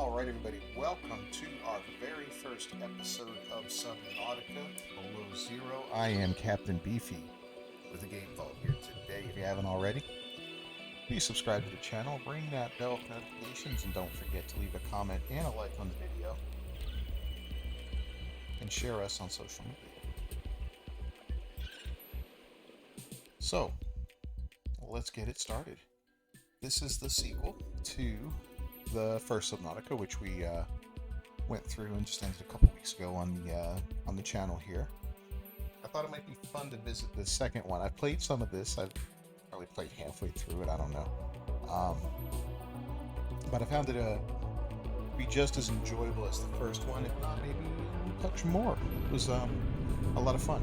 Alright everybody, welcome to our very first episode of Subnautica Below Zero. I am Captain Beefy with a game vault here today. If you haven't already, please subscribe to the channel, ring that bell for notifications, and don't forget to leave a comment and a like on the video. And share us on social media. So, let's get it started. This is the sequel to the first Subnautica, which we went through and just ended a couple weeks ago on the channel here. I thought it might be fun to visit the second one. I played some of this. I've probably played halfway through it. I don't know, but I found it to be just as enjoyable as the first one, if not maybe a touch more. It was a lot of fun.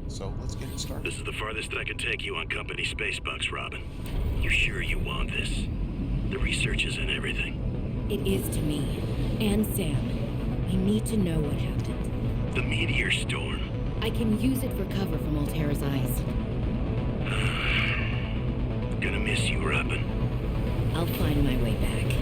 So let's get it started. This is the farthest I can take you on company space bucks, Robin. You sure you want this? The research is in everything. It is to me. And Sam. I need to know what happened. The meteor storm. I can use it for cover from Altera's eyes. Gonna miss you, Robin. I'll find my way back.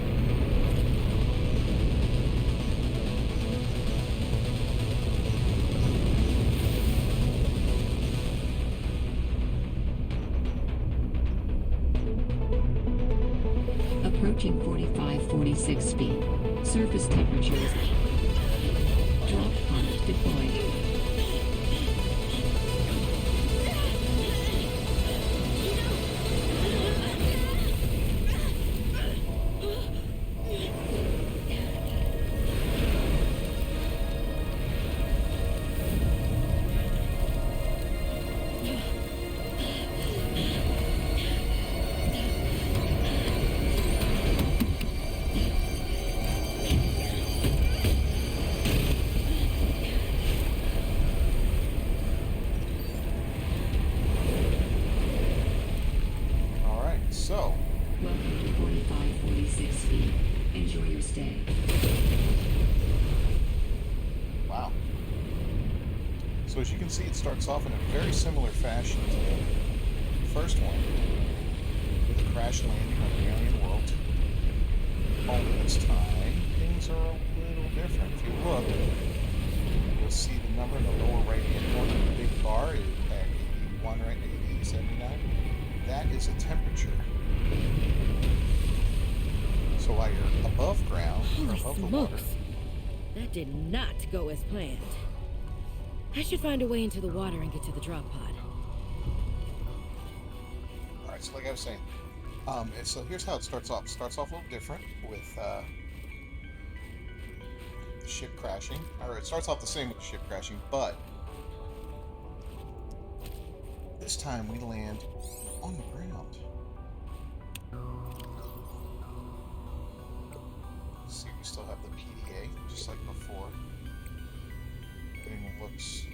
Approaching 45-46 feet. Surface temperatures. Drop pod deployed. So, Welcome to 45-46 feet. Enjoy your stay. wow. So as you can see, it starts off in a very similar fashion to the first one, with a crash landing on the alien world. Only this time, things are a little different. If you look, you'll see the number in the lower right-hand corner of the big bar is at 81, right? 80, 79. That is a temperature. So while you're above ground, or Holy above the water, smokes! That did not go as planned. I should find a way into the water and get to the drop pod. alright, so like I was saying, and so here's how it starts off. It starts off a little different with the ship crashing. Or it starts off the same with the ship crashing, but this time we land on the ground. See, we still have the PDA, just like before. Everything looks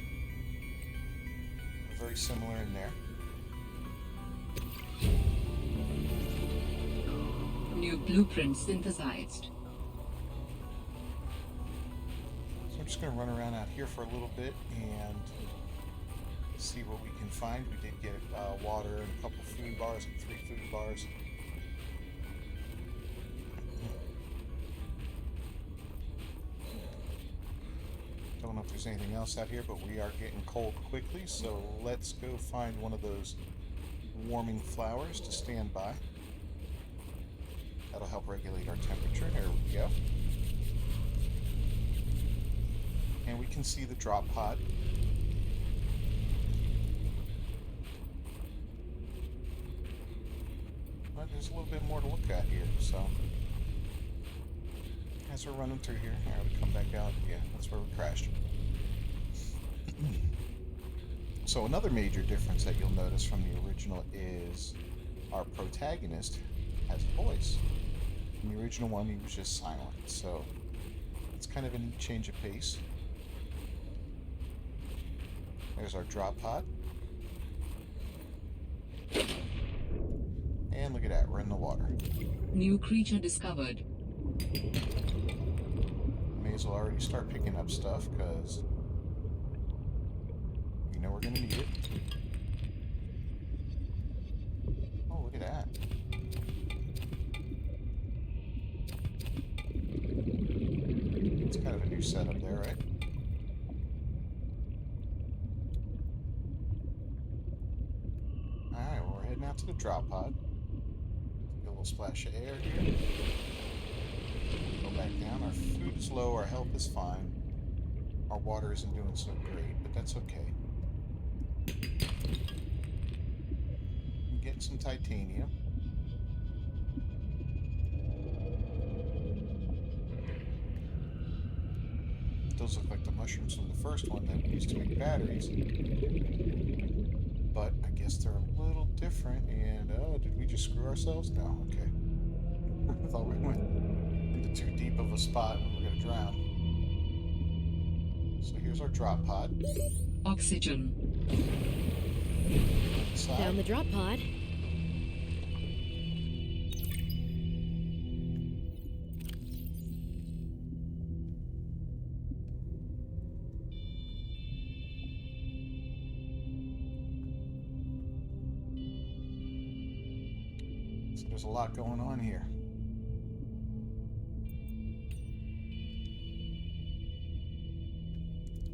very similar in there. New blueprint synthesized. So I'm just going to run around out here for a little bit and see what we can find. We did get water and a couple food bars, and 3 food bars. Don't know if there's anything else out here, but we are getting cold quickly, so let's go find one of those warming flowers to stand by. That'll help regulate our temperature. There we go. And we can see the drop pod. But there's a little bit more to look at here, so as we're running through here, we come back out. Yeah, that's where we crashed. So another major difference that you'll notice from the original is our protagonist has a voice. In the original one, he was just silent, so it's kind of a neat change of pace. There's our drop pod. And look at that, we're in the water. New creature discovered. May as well already start picking up stuff, because we know we're going to need it. Oh, look at that. set up there, right? Alright, well, we're heading out to the drop pod. Get a little splash of air here. Go back down. Our food is low, our health is fine. Our water isn't doing so great, but that's okay. I'm getting some titanium. Those look like the mushrooms from the first one that we used to make batteries. But I guess they're a little different, and did we just screw ourselves? No, okay. I thought we went into too deep of a spot and we were going to drown. So here's our drop pod. Oxygen. Inside. Down the drop pod. So there's a lot going on here.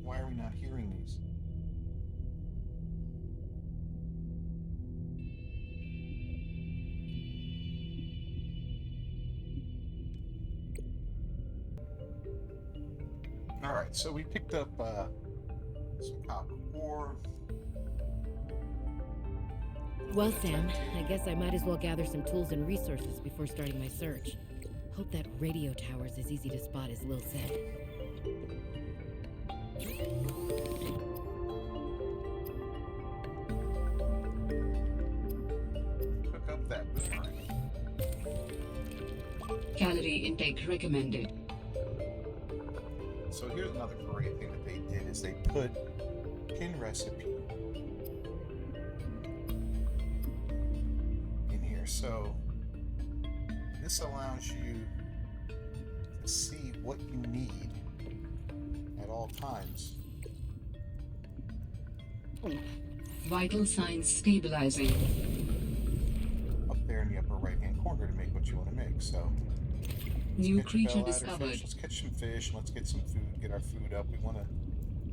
Why are we not hearing these? Alright, so we picked up some copper ore. Well, Sam, I guess I might as well gather some tools and resources before starting my search. Hope that radio tower's as easy to spot as Lil said. Hook up that boomerang. Calorie intake recommended. So here's another great thing that they did is they put pin recipe in here. So this allows you to see what you need at all times. Vital signs stabilizing. Up there in the upper right hand corner to make what you want to make. So New let's catch a creature bell ladder discovered. fish. Let's catch some fish. Let's get some food. Get our food up. We want to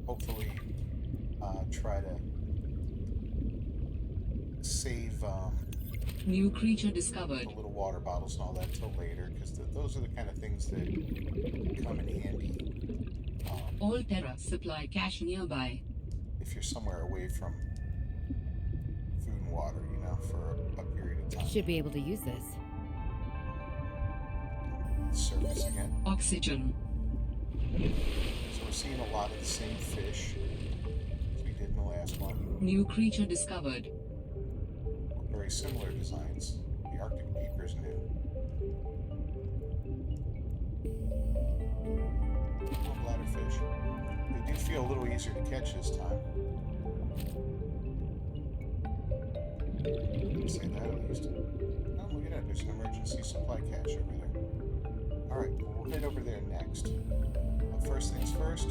hopefully try to save New creature discovered. the little water bottles and all that till later, because those are the kind of things that come in handy All Terra supply cache nearby. if you're somewhere away from food and water, you know, for a period of time. Should be able to use this. Surface again. Oxygen. So we're seeing a lot of the same fish as we did in the last one. New creature discovered. Very similar designs. The Arctic Beaker's new. Oh, bladderfish. They do feel a little easier to catch this time. Say that at least. Oh, look at that. There's an emergency supply cache over there. Alright, well, we'll head over there next. But first things first.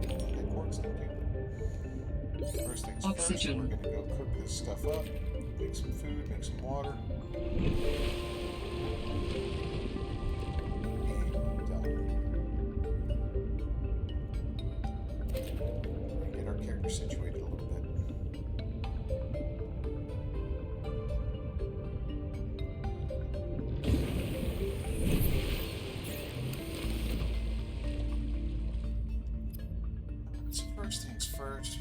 That quartz, thank you. First things Oxygen. first, we're going to go cook this stuff up, make some food, make some water. And get our character situated a little bit. So first things first,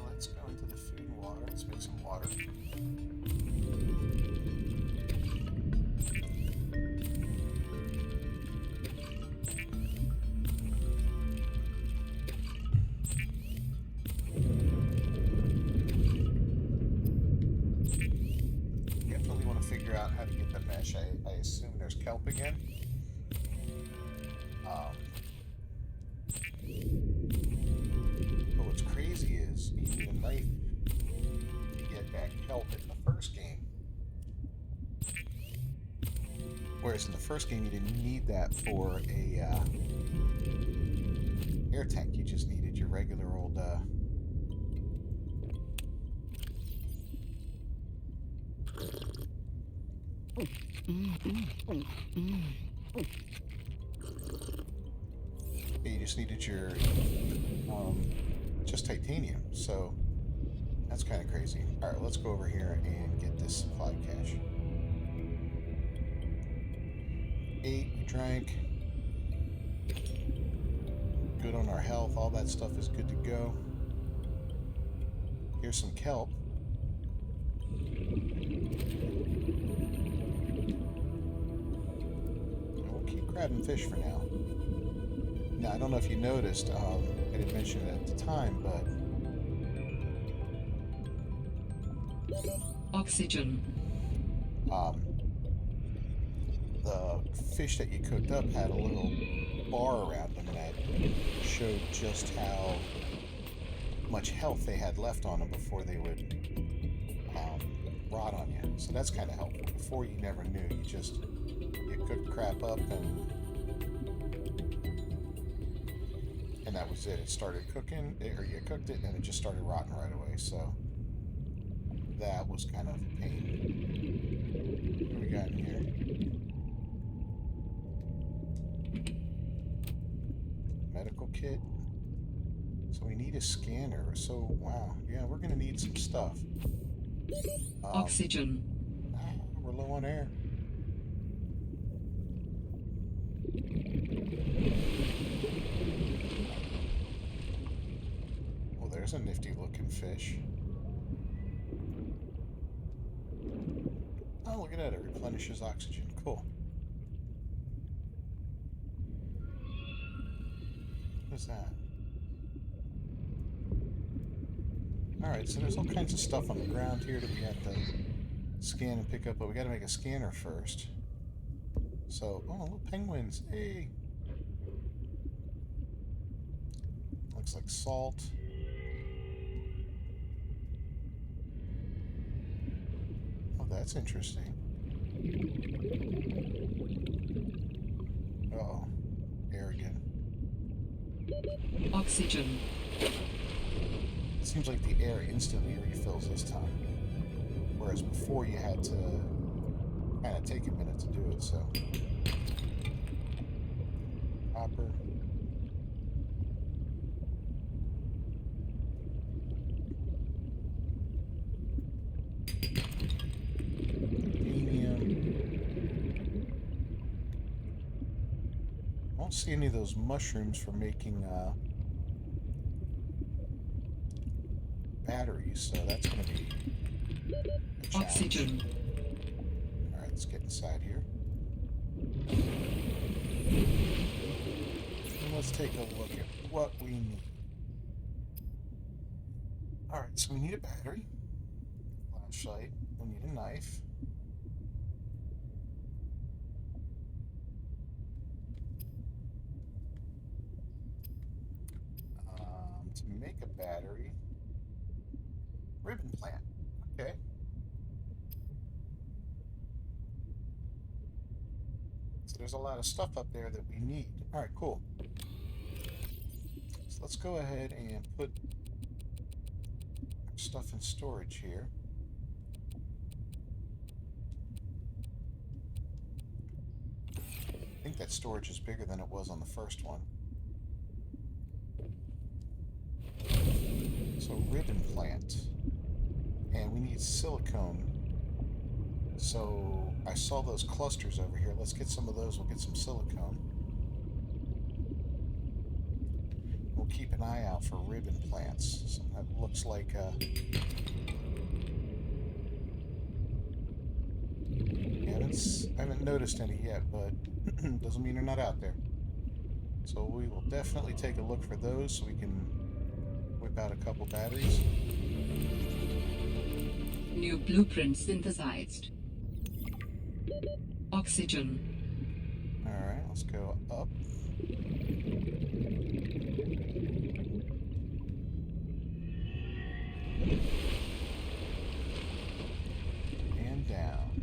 let's go into the food and water. Let's make some water. Definitely want to figure out how to get the mesh. I assume there's kelp again. But what's crazy is you need a knife to get that kelp in the first game. Whereas in the first game you didn't need that for a air tank. You just needed your regular old You just needed your just titanium, so that's kind of crazy. All right, let's go over here and get this supply cache. 8, we drank. Good on our health. All that stuff is good to go. Here's some kelp. And we'll keep grabbing fish for now. Now, I don't know if you noticed, I didn't mention it at the time, but Oxygen. The fish that you cooked up had a little bar around them that showed just how much health they had left on them before they would rot on you. So that's kind of helpful. Before, you never knew. You cooked crap up and that was it. It started cooking, or you cooked it and it just started rotting right away. So that was kind of a pain. What do we got in here? Medical kit. So we need a scanner. So, wow. Yeah, we're going to need some stuff. Oxygen. We're low on air. Well, there's a nifty looking fish. Oh, look at that. It replenishes oxygen. Cool. What is that? Alright, so there's all kinds of stuff on the ground here that we have to scan and pick up, but we gotta make a scanner first. So, oh, little penguins. Hey! Looks like salt. Oh, that's interesting. Uh-oh. Air again. Oxygen. Seems like the air instantly refills this time. Whereas before you had to kind of take a minute to do it, so. Copper. Titanium. I don't see any of those mushrooms for making batteries, so that's going to be a challenge. Oxygen. Alright, let's get inside here. And let's take a look at what we need. Alright, so we need a battery, flashlight, we need a knife. To make a battery, ribbon plant. Okay. So there's a lot of stuff up there that we need. All right, cool. So let's go ahead and put our stuff in storage here. I think that storage is bigger than it was on the first one. So ribbon plant. And we need silicone. So I saw those clusters over here. Let's get some of those. We'll get some silicone. We'll keep an eye out for ribbon plants. Something that looks like I haven't noticed any yet, but doesn't mean they're not out there. So we will definitely take a look for those so we can whip out a couple batteries. New blueprint synthesized. Oxygen. Alright, let's go up. And down.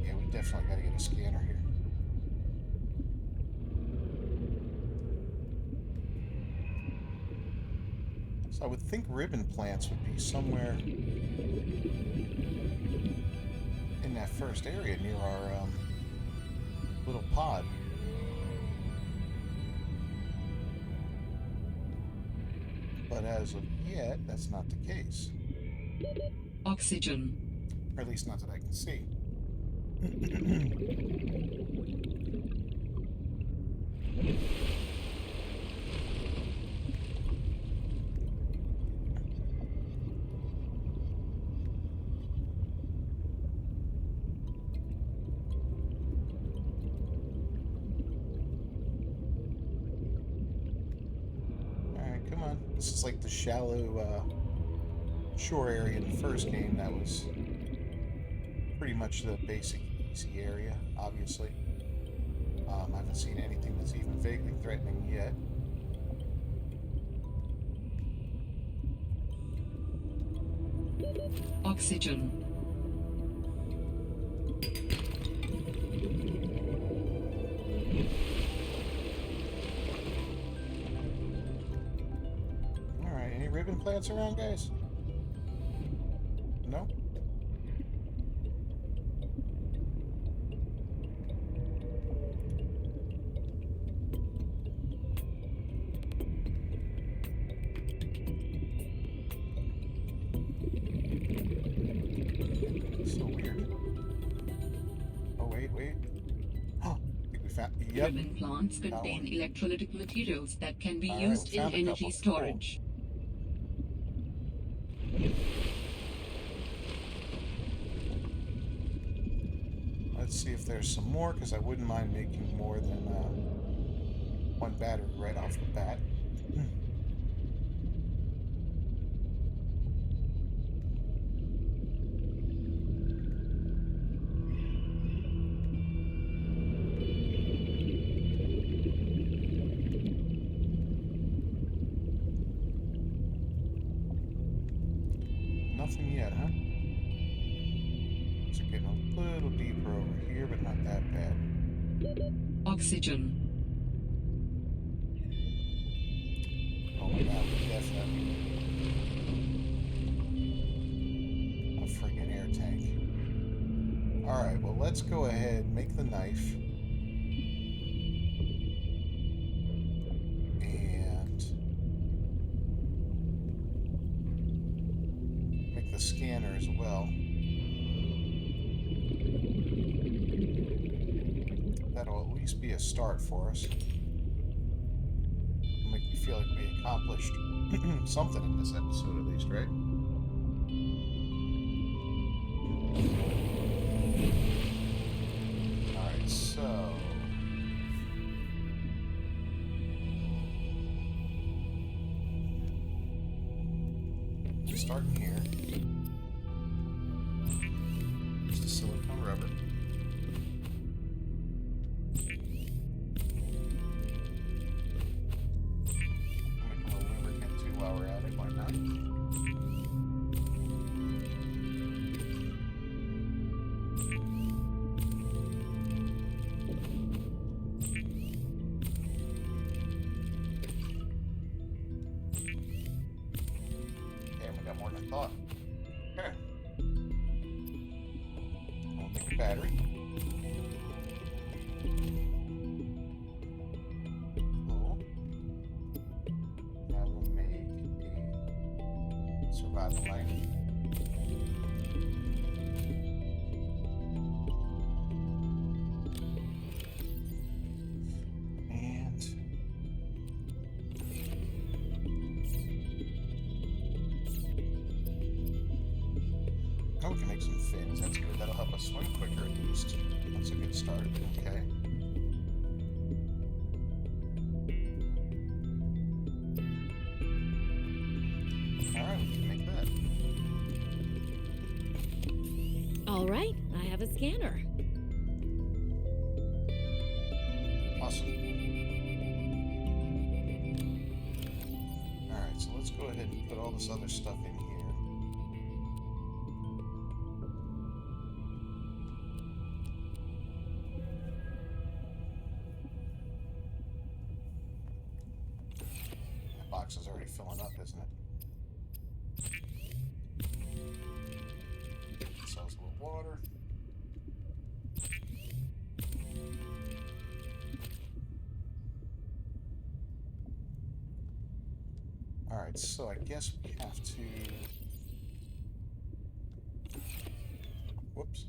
Yeah, we definitely gotta get a scanner here. So I would think ribbon plants would be somewhere in that first area near our little pod. But as of yet, that's not the case. Oxygen. Or at least not that I can see. Alright, come on. This is like the shallow shore area in the first game. That was pretty much the basic easy area, obviously. I haven't seen anything that's even vaguely threatening yet. Oxygen. Alright, any ribbon plants around, guys? No? So weird. Oh, wait. Huh. I think we found... Yep. Ribbon plants contain one. electrolytic materials that can be All right, used we in found a energy couple. storage. Let's see if there's some more, because I wouldn't mind making more than one battery right off the bat. Nothing yet, huh? So getting a little deeper over here, but not that bad. Oxygen. Oh my god, definitely. A friggin' air tank. Alright, well let's go ahead and make the knife. And make the scanner as well. That'll at least be a start for us. Make me feel like we accomplished something in this episode, at least, right? Alright, so... starting here. Just a silicone rubber. Thought. Okay. I'll make a battery. Cool. Now we'll make a survival knife. Oh, we can make some fins. That's good. That'll help us swim quicker at least. That's a good start. Okay. Alright, we can make that. All right, I have a scanner. Awesome. Alright, so let's go ahead and put all this other stuff in here. Box is already filling up, isn't it? water. Alright, so I guess we have to... Whoops.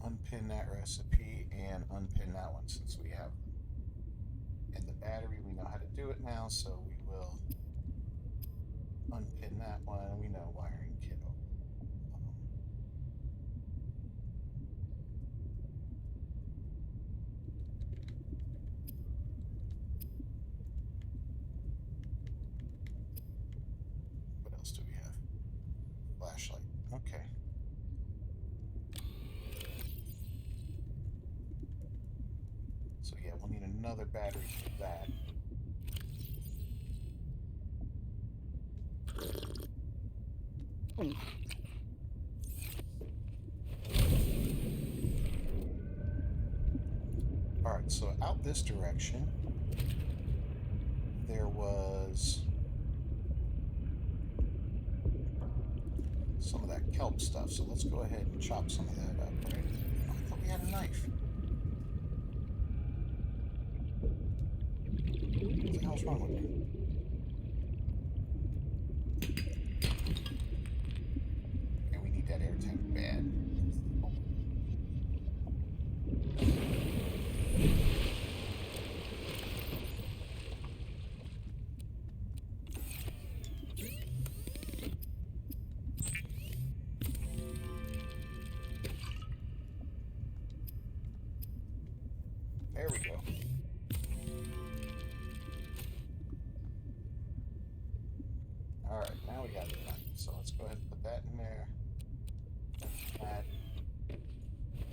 Unpin that recipe and unpin that one since we have them. And the battery, we know how to do it now, so we will unpin that one. We know wiring kit. What else do we have? Flashlight. Okay. So yeah, we'll need another battery for that. Alright, so out this direction, there was some of that kelp stuff, so let's go ahead and chop some of that up, right? Oh, I thought we had a knife. What the hell's wrong with me? Okay, we need that air tank bad. There we go. Alright, now we got the knife. So let's go ahead and put that in there. That.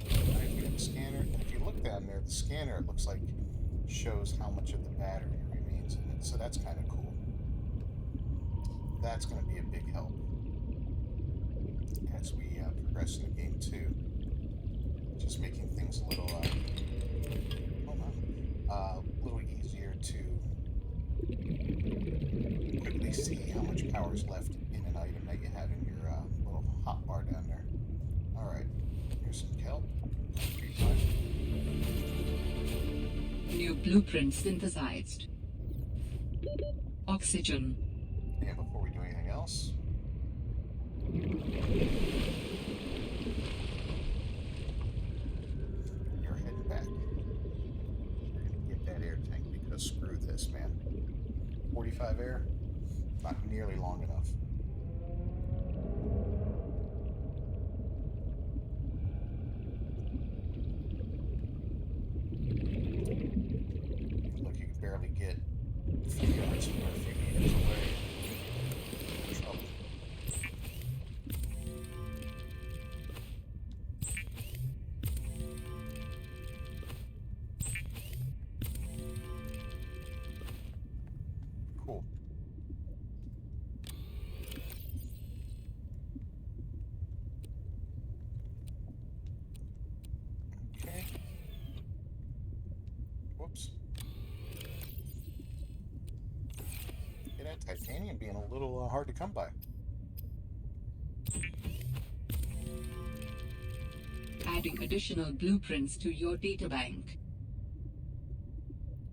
Now we got the scanner. And if you look down there, the scanner, it looks like, shows how much of the battery remains in it. So that's kind of cool. That's going to be a big help as we progress in the game too. Just making things a little, little easier to quickly see how much power is left in an item that you have in your little hot bar down there. Alright, here's some kelp. New blueprint synthesized. Oxygen. And before we do anything else, you're heading back. We're going to get that air tank because screw this, man. 45 air, not nearly long enough. Look, you can barely get a few yards from a few meters away. Trouble. Cool. Okay. Whoops. Yeah, that titanium being a little hard to come by. Adding additional blueprints to your databank.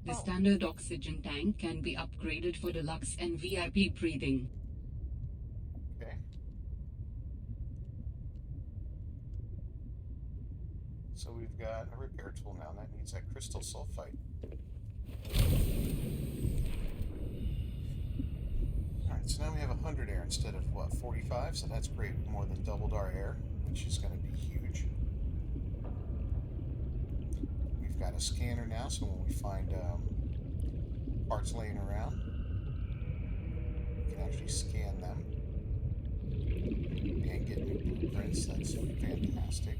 The Oh. standard oxygen tank can be upgraded for deluxe and VIP breathing. Okay. So we've got a repair tool now, and that needs that crystal sulfite. Alright, so now we have 100 air instead of, what, 45? So that's great. More than doubled our air, which is going to be huge. We've got a scanner now, so when we find parts laying around, we can actually scan them and get new blueprints. That's fantastic.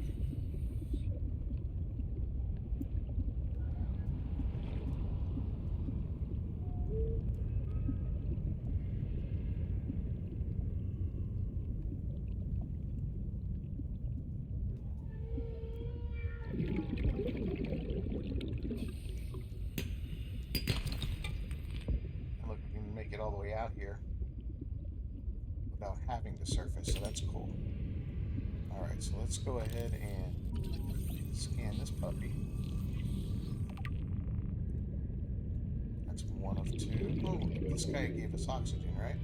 Look, we can make it all the way out here. so that's cool. Alright, so let's go ahead and scan this puppy. That's one of two. Oh, this guy gave us oxygen, right?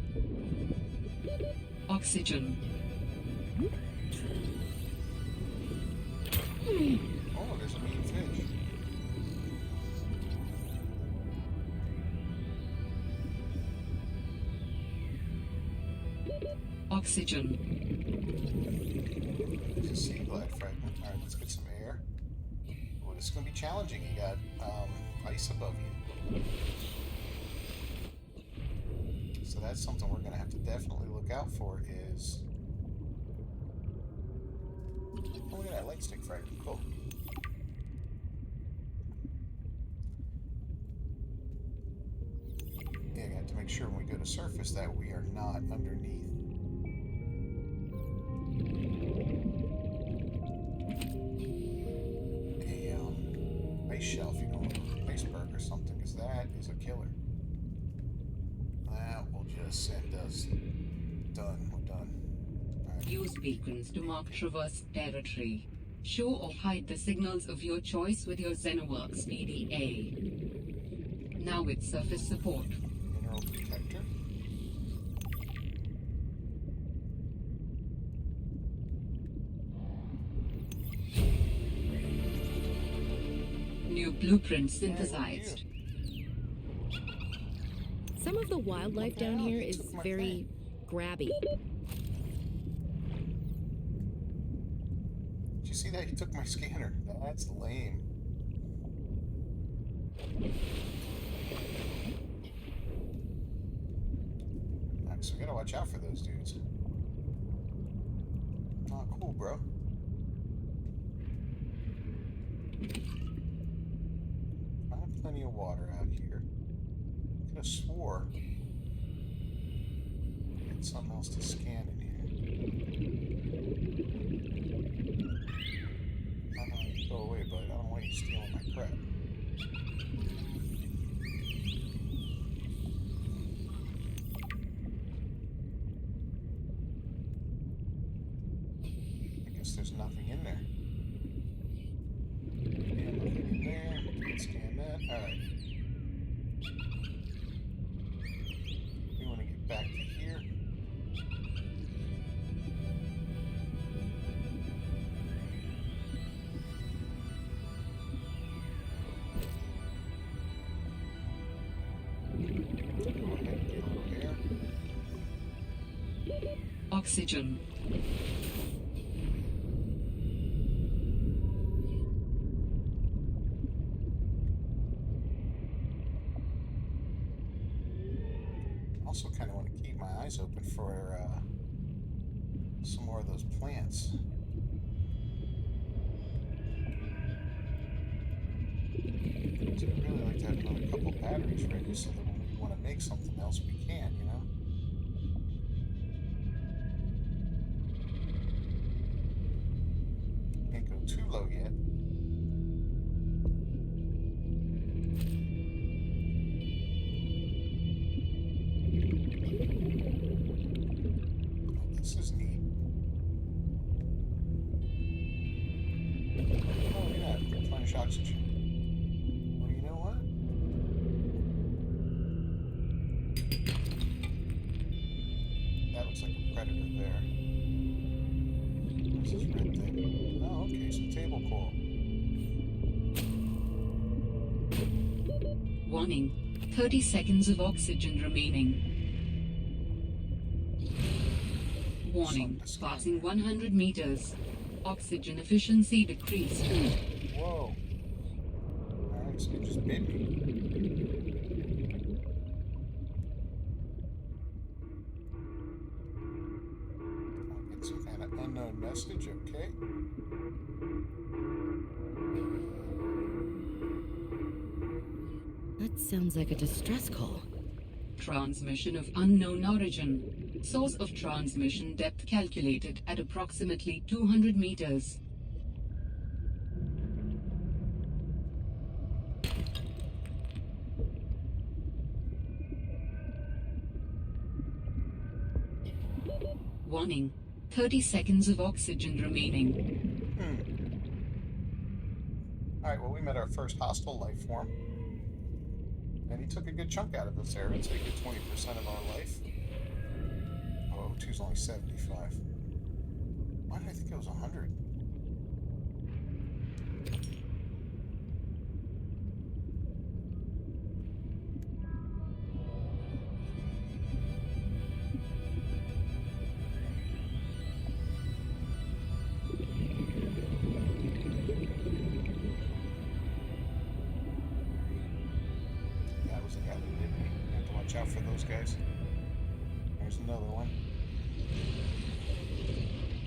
Oxygen. Oh, there's a mean fish. Oxygen. There's a Seaglide fragment. Alright, let's get some air. Oh, this is going to be challenging. You got ice above you. So that's something we're going to have to definitely look out for is... Oh, look at that light stick fragment. Cool. Yeah, I have to make sure when we go to surface that we are not underneath. A ice shelf, you know, iceberg or something, because that is a killer. That will just send us done. We're done. Alright. Use beacons to mark traversed territory. Show or hide the signals of your choice with your Xenoworks PDA. Now with surface support. Mineral detector. New blueprint synthesized. Some of the wildlife down here is very grabby. Did you see that? He took my scanner. That's lame. Alright, so we gotta watch out for those dudes. Oh, cool, bro. I have plenty of water out here. Could have swore I had something else to scan in here. Go away, bud. I don't want you stealing my crap. I guess there's nothing in there. Yeah, nothing in there. Can't scan that. Alright. We want to get back to here. Go ahead and get a little air. Oxygen. Also kind of want to keep my eyes open for some more of those plants. So I'd really like to have another couple batteries ready so that when we want to make something else we can, you know? Can't go too low yet. Oh, this is neat. Oh, yeah, replenish oxygen. Well, you know what? That looks like a predator there. What's this red thing? Oh, okay, some table coral. Warning. 30 seconds of oxygen remaining. Warning. Passing 100 meters. Oxygen efficiency decreased. Whoa. Alright, so it just bit me. I'll get some kind of unknown message, okay? That sounds like a distress call. Transmission of unknown origin. Source of transmission depth calculated at approximately 200 meters. Warning. 30 seconds of oxygen remaining. Alright, well, we met our first hostile life form. And he took a good chunk out of us there. It's a good 20% of our life. Oh, O2's only 75. Why did I think it was 100? That was the guy that did me. I have to watch out for those guys. There's another one.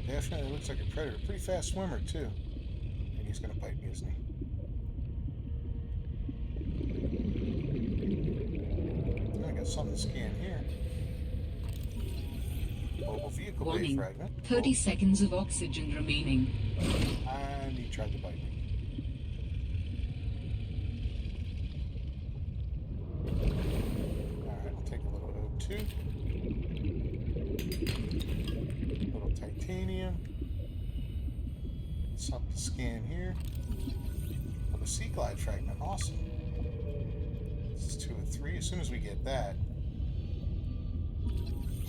Definitely looks like a predator. Pretty fast swimmer, too. And he's going to bite me, isn't he? I got something to scan here. Mobile vehicle bay Warning. fragment. 30 seconds of oxygen remaining. And he tried to bite me. Alright, we'll take a little O2. Little titanium. Something to scan here. Oh, the Seaglide fragment. Awesome. This is 2 of 3. As soon as we get that.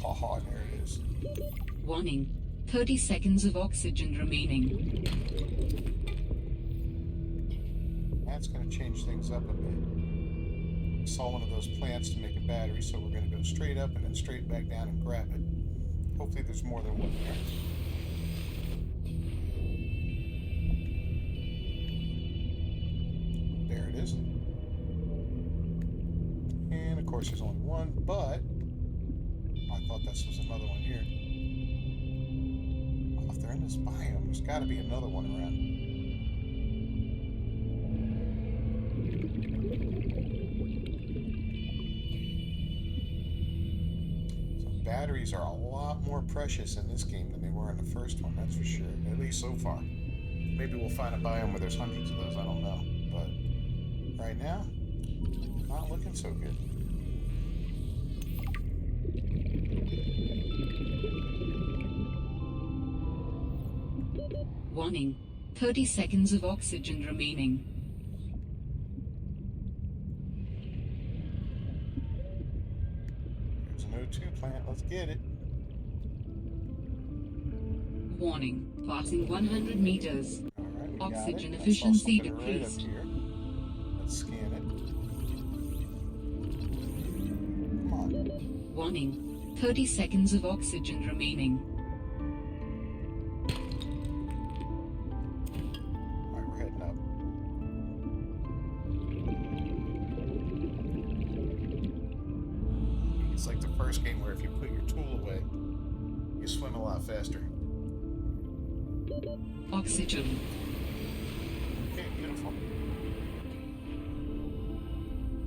Haha, there it is. Warning. 30 seconds of oxygen remaining. That's going to change things up a bit. I saw one of those plants to make a battery, so we're going to go straight up and then straight back down and grab it. Hopefully there's more than one there. There it is. And of course there's only one, but I thought this was another one here. Well, if they're in this biome, there's got to be another one around. Batteries are a lot more precious in this game than they were in the first one, that's for sure. At least so far. Maybe we'll find a biome where there's hundreds of those, I don't know. But right now, not looking so good. Warning. 30 seconds of oxygen remaining. There's an O2 plant, let's get it. Warning. Passing 100 meters. Alright, we Oxygen got it. efficiency I saw something right up decreased. here. Let's scan it. Come on. Warning. 30 seconds of oxygen remaining. Alright, we're heading up. It's like the first game where if you put your tool away, you swim a lot faster. Oxygen. Okay, beautiful.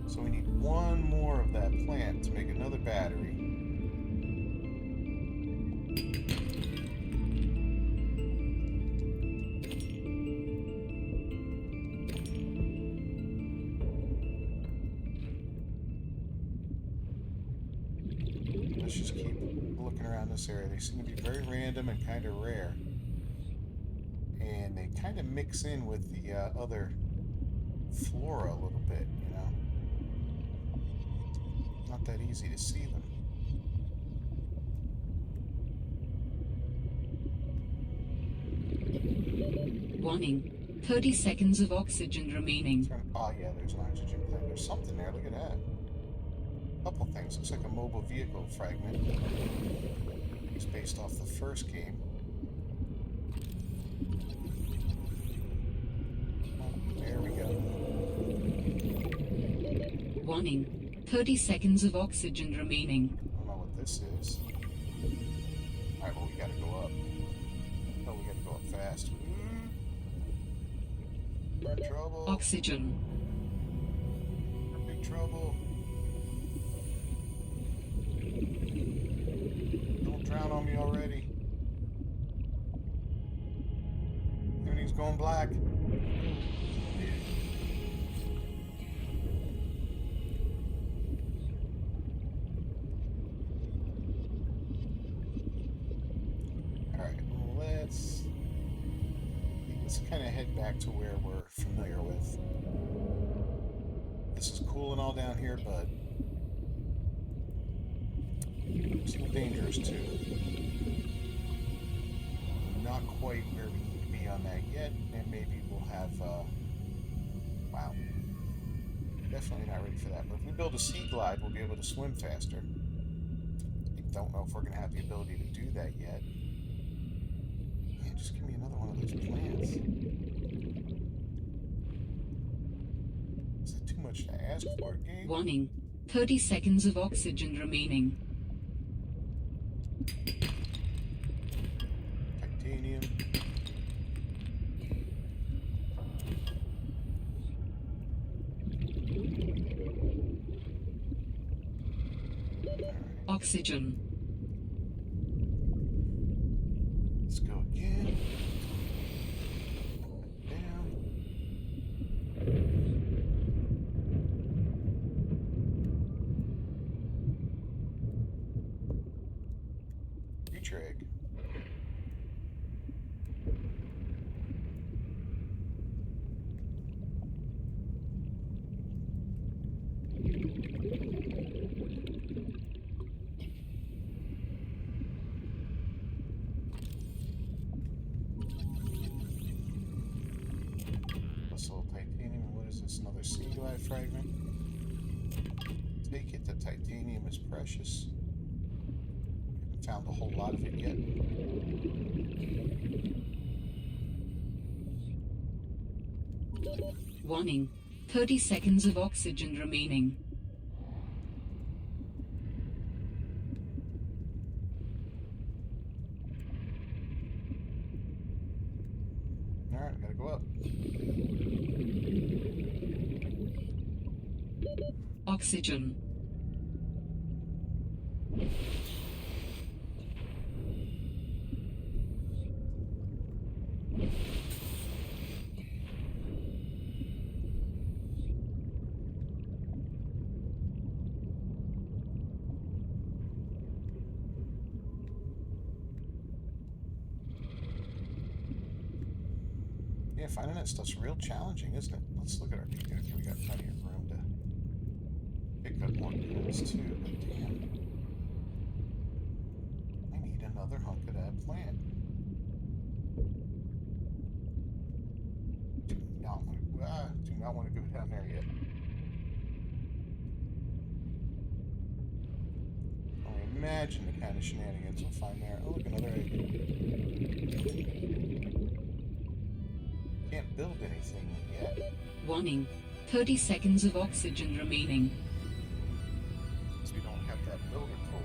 So we need one more of that plant to make another battery. Let's just keep looking around this area. They seem to be very random and kind of rare. And they kind of mix in with the other flora a little bit, you know? Not that easy to see them. Warning. 30 seconds of oxygen remaining. Oh yeah, there's an oxygen plant. There's something there, look at that. Couple things. Looks like a mobile vehicle fragment. It's based off the first game. There we go. Warning. 30 seconds of oxygen remaining. I don't know what this is. Alright, well, we gotta go up. Oh, we gotta go up fast. We're in trouble. Oxygen. We're in big trouble. Don't drown on me already. Everything's going black. kind of head back to where we're familiar with. This is cool and all down here, but it's dangerous too. Not quite where we need to be on that yet, and maybe we'll have, wow. Definitely not ready for that, but if we build a Seaglide, we'll be able to swim faster. I don't know if we're going to have the ability to do that yet. Man, just give me another one of those plants. Is it too much to ask for, game? Warning. 30 seconds of oxygen remaining. Titanium. Oxygen. Let's go again. Down. Future egg. Titanium, and what is this? Another Seaglide fragment. Take it, the titanium is precious. Haven't found a whole lot of it yet. Warning. 30 seconds of oxygen remaining. Alright, I gotta go up. Oxygen. Yeah, finding that stuff's real challenging, isn't it? Let's look at our video. Okay, we got plenty of room to pick up more goods too, but damn. I need another hunk of that plant. Do not want to go down there yet. I imagine the kind of shenanigans we'll find there. Oh, look, another egg. Can't build anything yet. Warning. 30 seconds of oxygen remaining. Because we don't have that builder tool.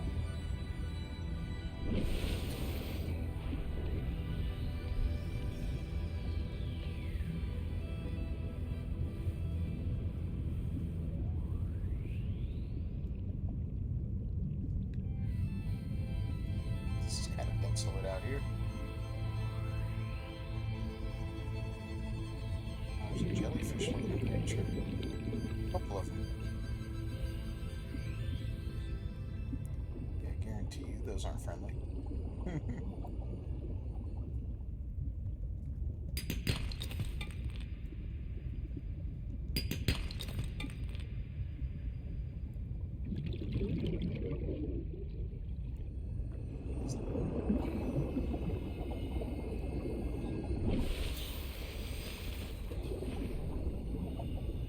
This is kind of desolate out here. There's a jellyfish looking creature. A couple of them. Yeah, I guarantee you those aren't friendly.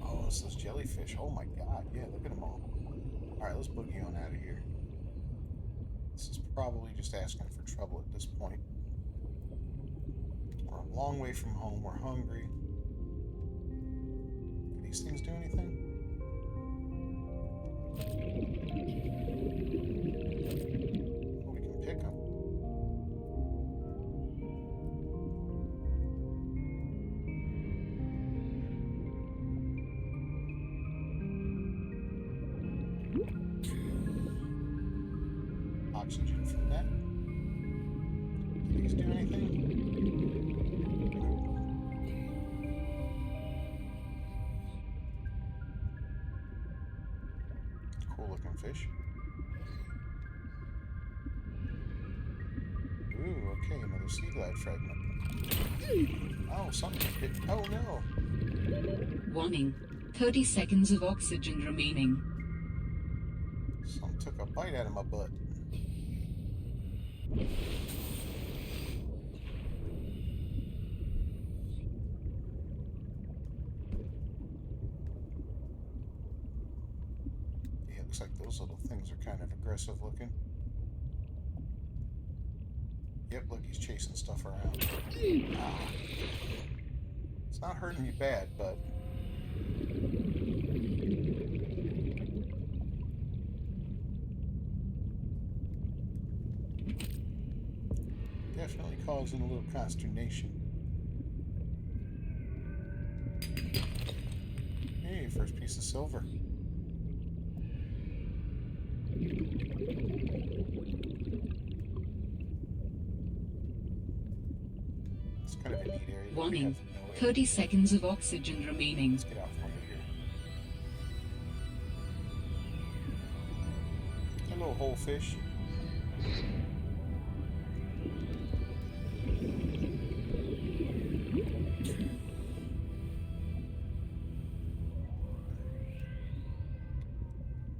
Oh, it's those jellyfish. Oh my god, yeah, look at them all. Alright, let's boogie on out of here. This is probably just asking for trouble at this point. We're a long way from home, we're hungry. Do these things do anything? Oh, we can pick them. Oxygen from that. Do these do anything? Cool looking fish. Ooh, okay, another Seaglide fragment. Ah, Oh, something hit. Oh no. Warning. 30 seconds of oxygen remaining. Something took a bite out of my butt. Yeah, it looks like those little things are kind of aggressive looking. Yep, look, he's chasing stuff around. Ah. It's not hurting me bad, but... definitely causing a little consternation. Hey, first piece of silver. It's kind of a neat area. Warning. 30 seconds of oxygen remaining. Let's get out from under here. Hello, whole fish.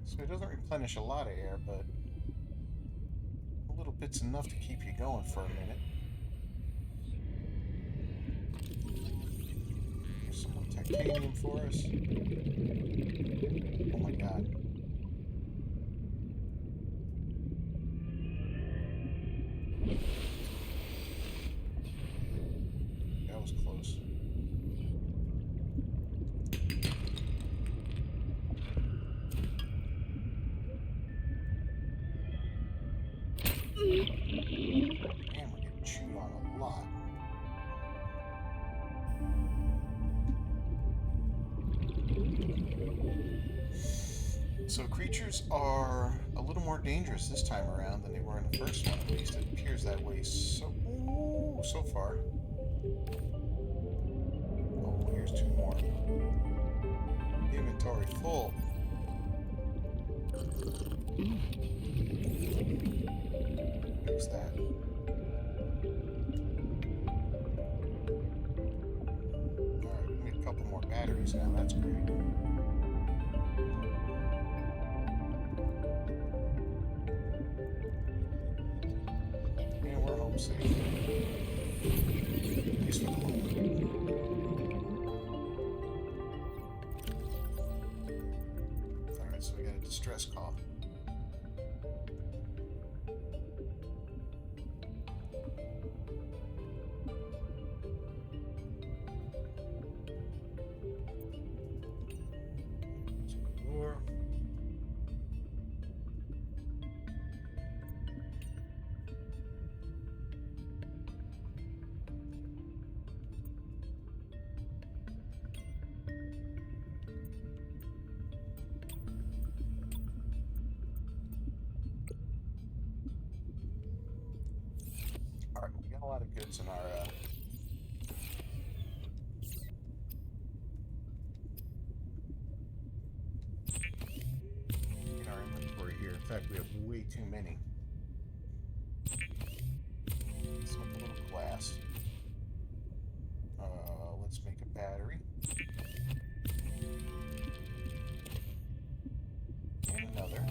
So it doesn't replenish a lot of air, but a little bit's enough to keep you going for a minute. Here's some more titanium for us. Oh my god. That was close. Man, we're getting chewed on a lot. So creatures are a little more dangerous this time around than they were in the first one, at least. It appears that way so far. Oh, here's two more. Inventory full. Fix that. Alright, we need a couple more batteries now, that's great. And we're home safe. At least for the moment. Alright, so we got a distress call. Alright, we got a lot of goods in our inventory here. In fact, we have way too many. Let's make a little glass. Let's make a battery. And another.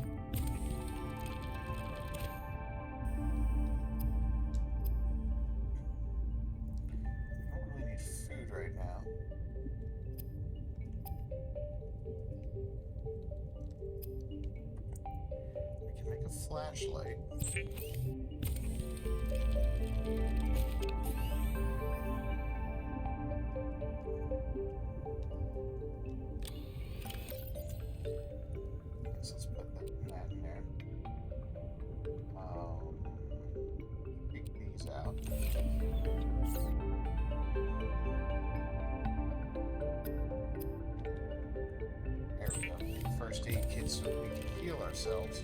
Food right now. We can make a flashlight. So let's put that in there. Take these out. There we go. First aid kit so we can heal ourselves.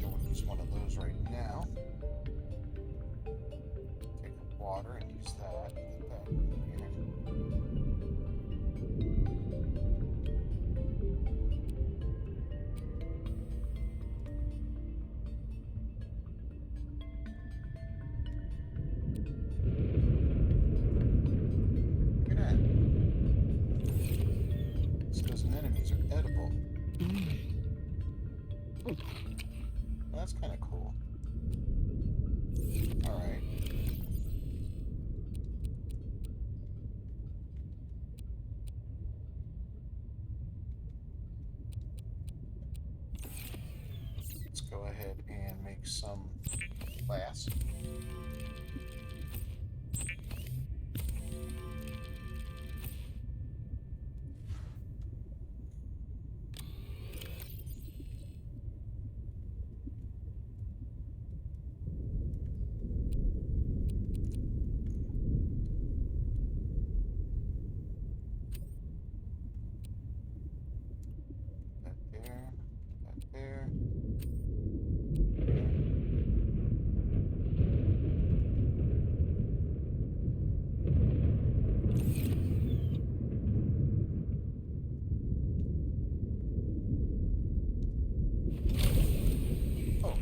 We'll use one of those right now. Take water and use that. Put that in here. Well, that's kind of cool. Alright. Let's go ahead and make some glass. There. Oh.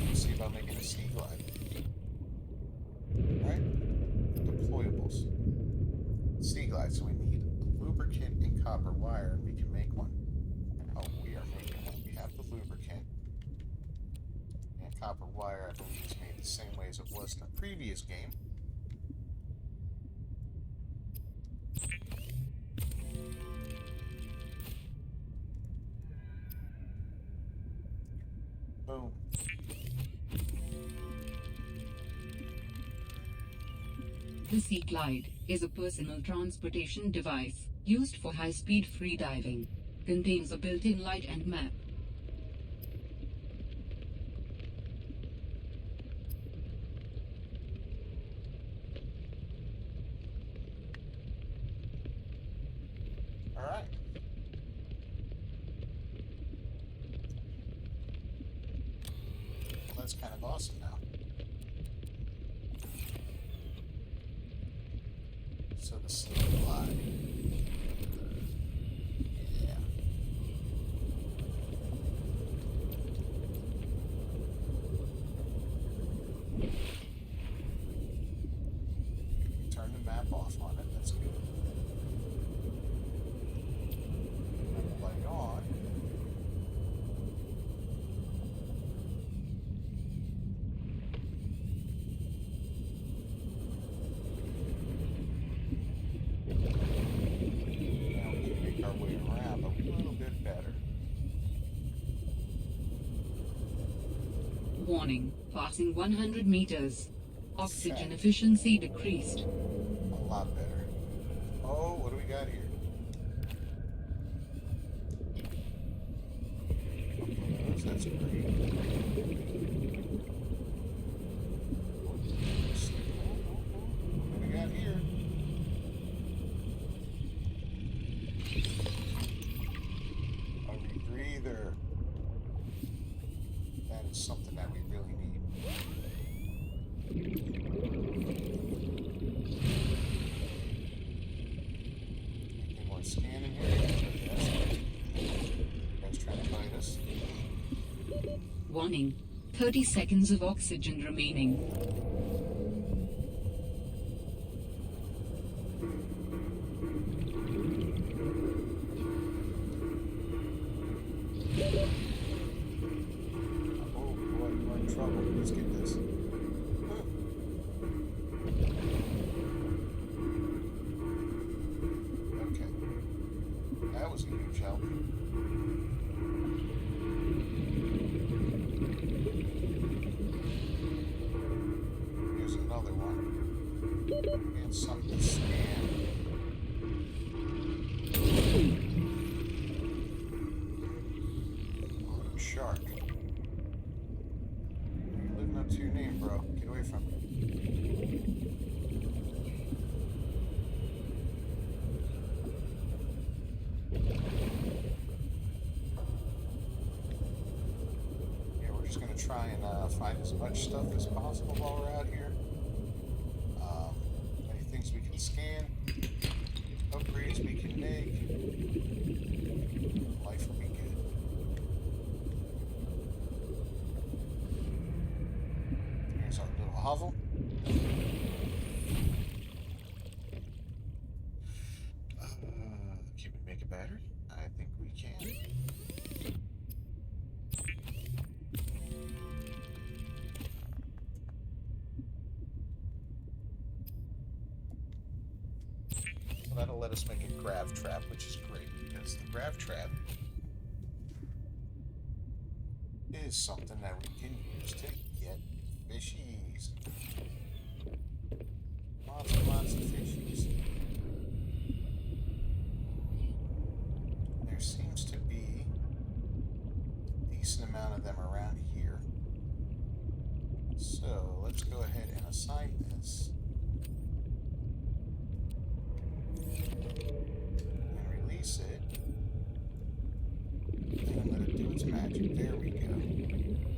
Let's see about making a Seaglide. Right? Deployables. Seaglide, so we need lubricant and copper wire, and we can make one. Oh, we are making one. We have the lubricant. And copper wire, I believe, is made the same way as it was in the previous game. Boom. The Seaglide is a personal transportation device used for high-speed freediving. Contains a built-in light and map. Alright. Well, that's kind of awesome now. So the Seaglide. Yeah. Turn the map off on it. That's good. Light on. Now we can make our way around a little bit better. Warning, passing 100 meters. Oxygen Okay. efficiency decreased. A lot better. Oh, what do we got here? That's great. What do we got here? A rebreather. That is something that we really need. Anything more scanning here? Yes. You guys trying to find us? Warning, 30 seconds of oxygen remaining. Oh boy, we're in trouble. Let's get this. Okay. That was a huge help. Here's another one. And something to scan. Oh, shark. You're living up to your name, bro. Get away from me. Yeah, we're just gonna try and find as much stuff as possible while we're out here. Any things we can scan, upgrades we can make. Life will be good. Here's our little hovel. Can we make a battery? I think we can. let us make a grav trap, which is great because the grav trap is something that we can use to get fishies. Lots and lots of fishies. There seems to be a decent amount of them around here. So let's go ahead and assign this. And release it. And let it do its magic. There we go.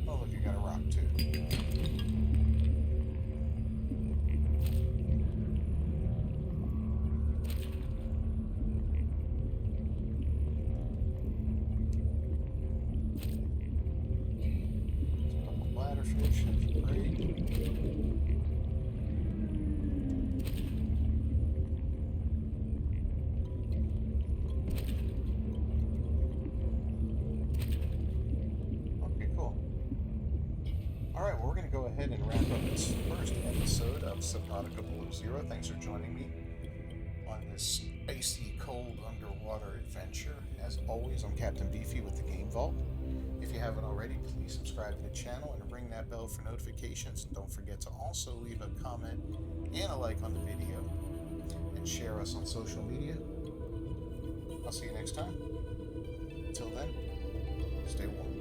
Oh, look, you got a rock too. Bladderfish, that's great. Okay, cool. Alright, well, we're going to go ahead and wrap up this first episode of Subnautica Below Zero. Thanks for joining me on this icy, cold underwater adventure. As always, I'm Captain Beefy with the Game Vault. If you haven't already, please subscribe to the channel and ring that bell for notifications. And don't forget to also leave a comment and a like on the video and share us on social media. I'll see you next time. Until then, stay warm.